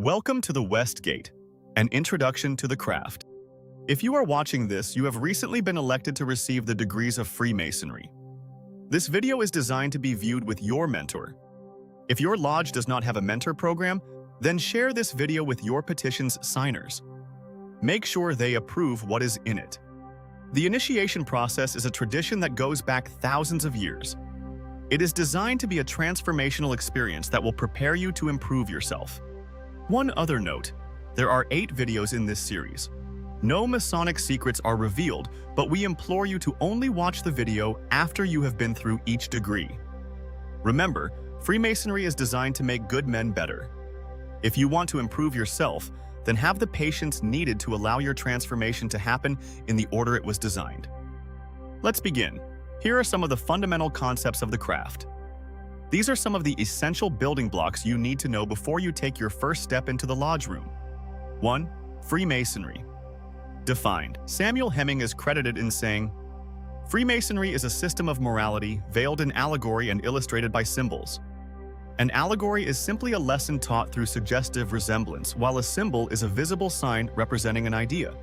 Welcome to the West Gate, an introduction to the craft. If you are watching this, you have recently been elected to receive the degrees of Freemasonry. This video is designed to be viewed with your mentor. If your lodge does not have a mentor program, then share this video with your petition's signers. Make sure they approve what is in it. The initiation process is a tradition that goes back thousands of years. It is designed to be a transformational experience that will prepare you to improve yourself. One other note, there are 8 videos in this series. No Masonic secrets are revealed, but we implore you to only watch the video after you have been through each degree. Remember, Freemasonry is designed to make good men better. If you want to improve yourself, then have the patience needed to allow your transformation to happen in the order it was designed. Let's begin. Here are some of the fundamental concepts of the craft. These are some of the essential building blocks you need to know before you take your first step into the lodge room. 1. Freemasonry. Defined. Samuel Heming is credited in saying, "Freemasonry is a system of morality veiled in allegory and illustrated by symbols. An allegory is simply a lesson taught through suggestive resemblance, while a symbol is a visible sign representing an idea."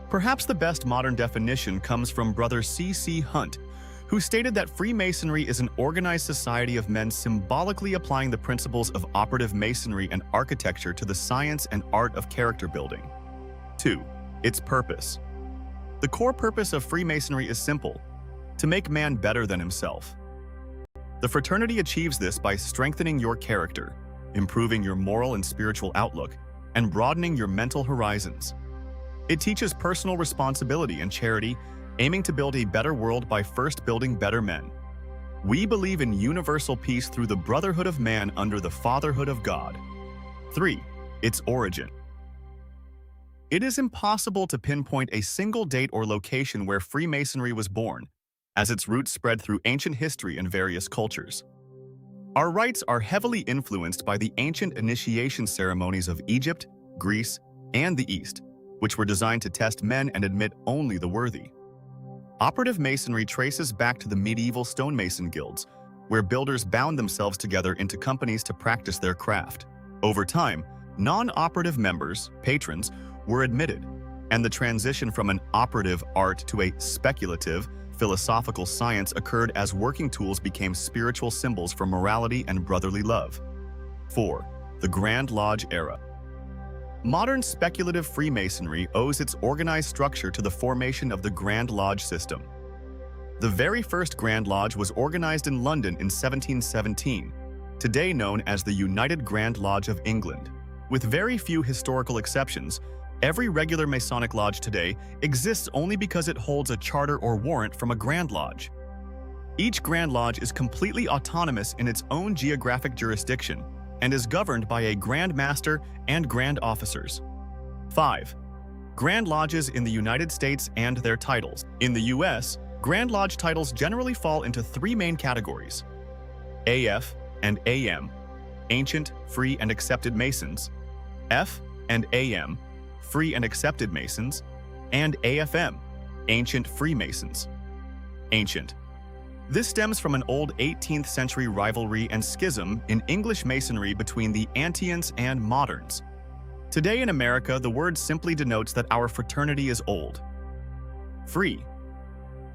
Perhaps the best modern definition comes from Brother C.C. Hunt, who stated that Freemasonry is an organized society of men symbolically applying the principles of operative masonry and architecture to the science and art of character building. 2. Its purpose. The core purpose of Freemasonry is simple: to make man better than himself. The fraternity achieves this by strengthening your character, improving your moral and spiritual outlook, and broadening your mental horizons. It teaches personal responsibility and charity, aiming to build a better world by first building better men. We believe in universal peace through the brotherhood of man under the fatherhood of God. 3. Its origin. It is impossible to pinpoint a single date or location where Freemasonry was born, as its roots spread through ancient history and various cultures. Our rites are heavily influenced by the ancient initiation ceremonies of Egypt, Greece, and the East, which were designed to test men and admit only the worthy. Operative masonry traces back to the medieval stonemason guilds, where builders bound themselves together into companies to practice their craft. Over time, non-operative members, patrons, were admitted, and the transition from an operative art to a speculative, philosophical science occurred as working tools became spiritual symbols for morality and brotherly love. 4. The Grand Lodge era. Modern speculative Freemasonry owes its organized structure to the formation of the Grand Lodge system. The very first Grand Lodge was organized in London in 1717, today known as the United Grand Lodge of England. With very few historical exceptions, every regular Masonic lodge today exists only because it holds a charter or warrant from a Grand Lodge. Each Grand Lodge is completely autonomous in its own geographic jurisdiction and is governed by a Grand Master and Grand Officers. 5. Grand Lodges in the United States and their titles. In the U.S., Grand Lodge titles generally fall into 3 main categories: AF and AM, Ancient, Free, and Accepted Masons; F and AM, Free and Accepted Masons; and AFM, Ancient Freemasons. Ancient. This stems from an old 18th century rivalry and schism in English Masonry between the Antients and Moderns. Today in America, the word simply denotes that our fraternity is old. Free.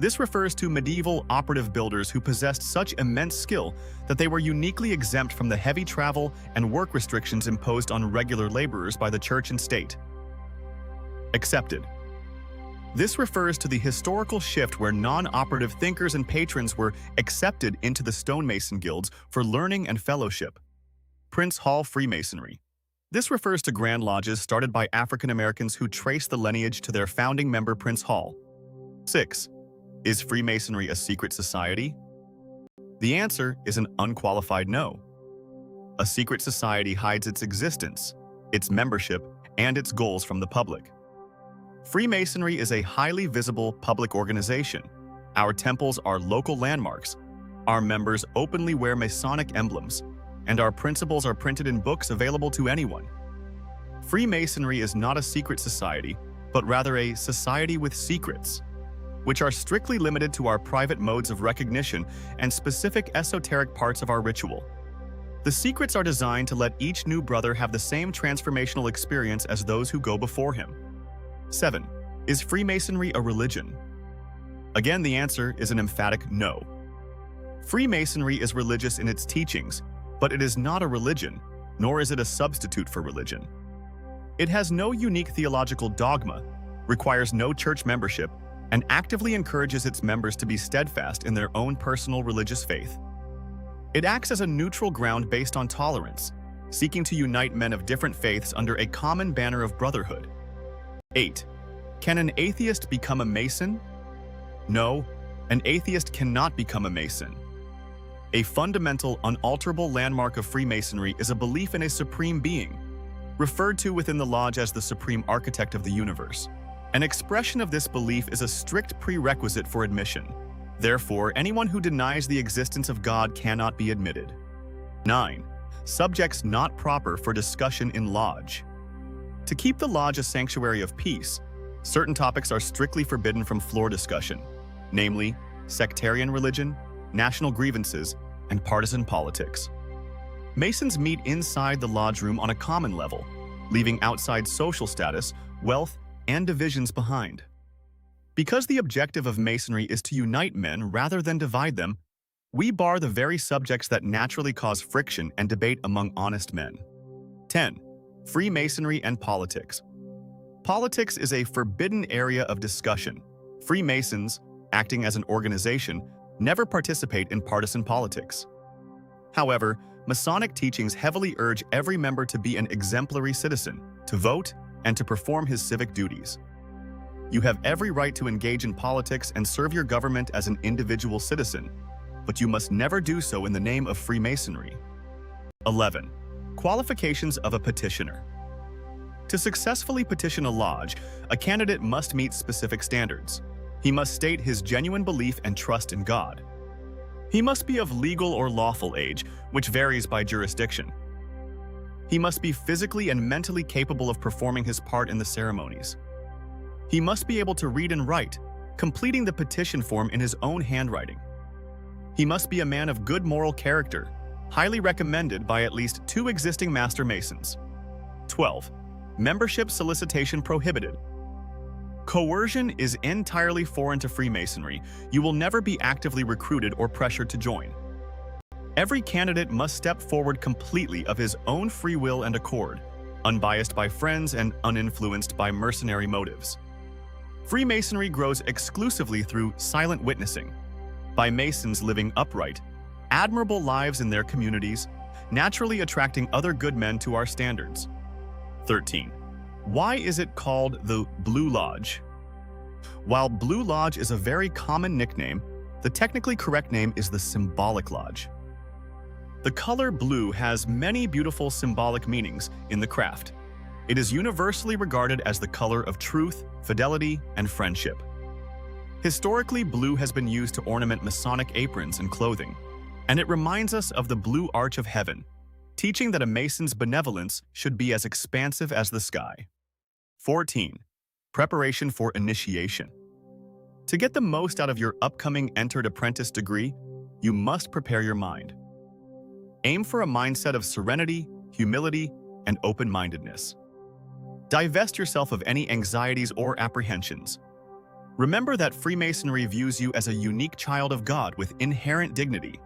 This refers to medieval operative builders who possessed such immense skill that they were uniquely exempt from the heavy travel and work restrictions imposed on regular laborers by the church and state. Accepted. This refers to the historical shift where non-operative thinkers and patrons were accepted into the stonemason guilds for learning and fellowship. Prince Hall Freemasonry. This refers to Grand Lodges started by African Americans who trace the lineage to their founding member Prince Hall. 6. Is Freemasonry a secret society? The answer is an unqualified no. A secret society hides its existence, its membership, and its goals from the public. Freemasonry is a highly visible public organization. Our temples are local landmarks. Our members openly wear Masonic emblems, and our principles are printed in books available to anyone. Freemasonry is not a secret society, but rather a society with secrets, which are strictly limited to our private modes of recognition and specific esoteric parts of our ritual. The secrets are designed to let each new brother have the same transformational experience as those who go before him. 7. Is Freemasonry a religion? Again, the answer is an emphatic no. Freemasonry is religious in its teachings, but it is not a religion, nor is it a substitute for religion. It has no unique theological dogma, requires no church membership, and actively encourages its members to be steadfast in their own personal religious faith. It acts as a neutral ground based on tolerance, seeking to unite men of different faiths under a common banner of brotherhood. 8. Can an atheist become a Mason? No, an atheist cannot become a Mason. A fundamental, unalterable landmark of Freemasonry is a belief in a supreme being, referred to within the lodge as the supreme architect of the universe. An expression of this belief is a strict prerequisite for admission. Therefore, anyone who denies the existence of God cannot be admitted. 9. Subjects not proper for discussion in lodge. To keep the lodge a sanctuary of peace, certain topics are strictly forbidden from floor discussion, namely sectarian religion, national grievances, and partisan politics. Masons meet inside the lodge room on a common level, leaving outside social status, wealth, and divisions behind. Because the objective of Masonry is to unite men rather than divide them, we bar the very subjects that naturally cause friction and debate among honest men. 10. Freemasonry and politics. Politics is a forbidden area of discussion. Freemasons, acting as an organization, never participate in partisan politics. However, Masonic teachings heavily urge every member to be an exemplary citizen, to vote, and to perform his civic duties. You have every right to engage in politics and serve your government as an individual citizen, but you must never do so in the name of Freemasonry. 11. Qualifications of a petitioner. To successfully petition a lodge, a candidate must meet specific standards. He must state his genuine belief and trust in God. He must be of legal or lawful age, which varies by jurisdiction. He must be physically and mentally capable of performing his part in the ceremonies. He must be able to read and write, completing the petition form in his own handwriting. He must be a man of good moral character, highly recommended by at least 2 existing Master Masons. 12. Membership solicitation prohibited. Coercion is entirely foreign to Freemasonry. You will never be actively recruited or pressured to join. Every candidate must step forward completely of his own free will and accord, unbiased by friends and uninfluenced by mercenary motives. Freemasonry grows exclusively through silent witnessing, by Masons living upright, admirable lives in their communities, naturally attracting other good men to our standards. 13. Why is it called the Blue Lodge? While Blue Lodge is a very common nickname, the technically correct name is the Symbolic Lodge. The color blue has many beautiful symbolic meanings in the craft. It is universally regarded as the color of truth, fidelity, and friendship. Historically, blue has been used to ornament Masonic aprons and clothing, and it reminds us of the blue arch of heaven, teaching that a Mason's benevolence should be as expansive as the sky. 14. Preparation for initiation. To get the most out of your upcoming entered apprentice degree, you must prepare your mind. Aim for a mindset of serenity, humility, and open-mindedness. Divest yourself of any anxieties or apprehensions. Remember that Freemasonry views you as a unique child of God with inherent dignity.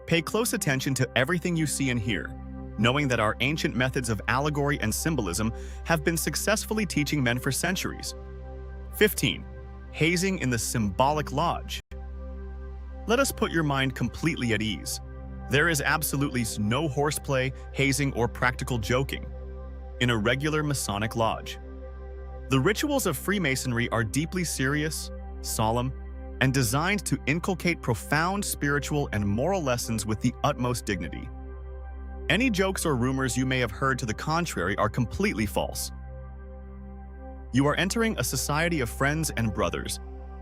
Pay close attention to everything you see and hear, knowing that our ancient methods of allegory and symbolism have been successfully teaching men for centuries. 15. Hazing in the Symbolic Lodge. Let us put your mind completely at ease. There is absolutely no horseplay, hazing, or practical joking in a regular Masonic lodge. The rituals of Freemasonry are deeply serious, solemn, and designed to inculcate profound spiritual and moral lessons with the utmost dignity. Any jokes or rumors you may have heard to the contrary are completely false. You are entering a society of friends and brothers,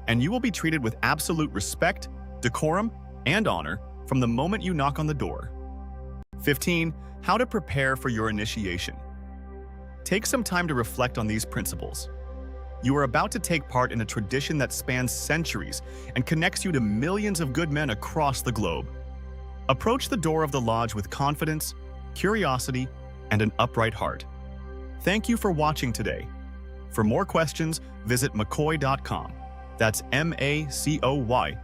and you will be treated with absolute respect, decorum, and honor from the moment you knock on the door. 15. How to prepare for your initiation. Take some time to reflect on these principles. You are about to take part in a tradition that spans centuries and connects you to millions of good men across the globe. Approach the door of the lodge with confidence, curiosity, and an upright heart. Thank you for watching today. For more questions, visit macoy.com. That's MACOY.com.